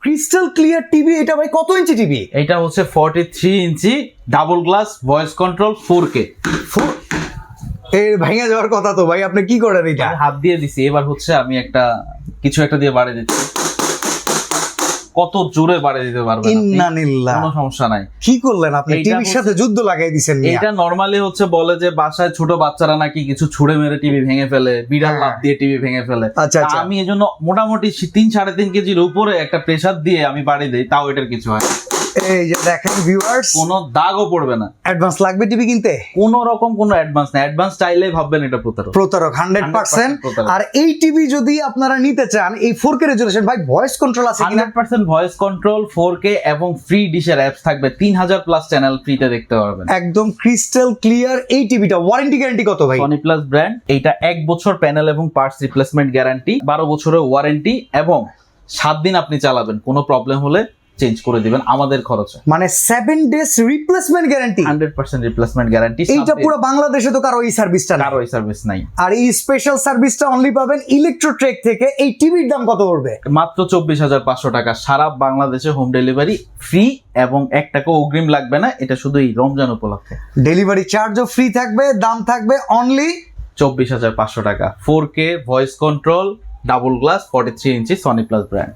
Crystal clear TV, এটা ভাই কত ইঞ্চি টিভি? এটা হচ্ছে 43 inch double glass voice control 4K। এর ভেঙে যাওয়ার কথা তো ভাই, আপনি কি করেন এটা? আমি হাত দিয়ে দিছি, এবার হচ্ছে আমি কিছু একটা দিয়ে বাড়িয়ে দিচ্ছি। কত জোরে বাড়িয়ে দিতে পারবেন আপনি, ইন্নানিল্লাহ, কোনো সমস্যা নাই। কি করলেন আপনি? এইটা টিভির সাথে যুদ্ধ লাগাই দিছেন মিয়া। এটা নরমালি হচ্ছে বলে যে বাসায় ছোট বাচ্চারা নাকি কিছু ছুড়ে মেরে টিভি ভেঙে ফেলে, বিড়াল লাফ দিয়ে টিভি ভেঙে ফেলে। আচ্ছা, আচ্ছা। আমি এজন্য মোটামুটি 3-3.5 কেজির উপরে একটা প্রেসার দিয়ে আমি বাড়ি দেই, তাও এটার কিছু হয় না। এই যে দেখেন ভিউয়ার্স, কোনো দাগও পড়বে না। অ্যাডভান্স লাগবে টিভি কিনতে? কোন রকম কোনো অ্যাডভান্স না, অ্যাডভান্স চাইলে ভাববেন এটা প্রতারক। প্রতারক 100%। প্রতারক। আর এই টিভি যদি আপনারা নিতে চান, এই 4K রেজোলিউশন ভাই, ভয়েস কন্ট্রোল আছে কিনা? 100% ভয়েস কন্ট্রোল 4K এবং ফ্রি ডিশের অ্যাপস থাকবে, 3000 প্লাস চ্যানেল ফ্রিতে দেখতে পারবেন। একদম ক্রিস্টাল ক্লিয়ার এই টিভিটা। ওয়ারেন্টি গ্যারান্টি কত ভাই? সনি প্লাস ব্র্যান্ড, এইটা 1 বছর প্যানেল এবং পার্টস রিপ্লেসমেন্ট গ্যারান্টি, 12 বছরের ওয়ারেন্টি এবং 7 দিন আপনি চালাবেন, কোনো প্রবলেম হলে চেঞ্জ করে দিবেন আমাদের খরচে। মানে 7 days replacement guarantee, 100% replacement guarantee. এইটা পুরো বাংলাদেশে তো কারো এই সার্ভিসটা নাই। কারো এই সার্ভিস নাই। আর এই স্পেশাল সার্ভিসটা অনলি পাবেন ইলেকট্রোট্রেক থেকে। এই টিভির দাম কত পড়বে? মাত্র 24,500 টাকা, সারা বাংলাদেশে হোম ডেলিভারি ফ্রি এবং 1 টাকা অগ্রিম লাগবে না। এটা শুধু এই রমজান উপলক্ষে। ডেলিভারি চার্জও ফ্রি থাকবে, দাম থাকবে অনলি 24,500 টাকা। 4K voice control double glass 43 ইঞ্চি সনি প্লাস ব্র্যান্ড।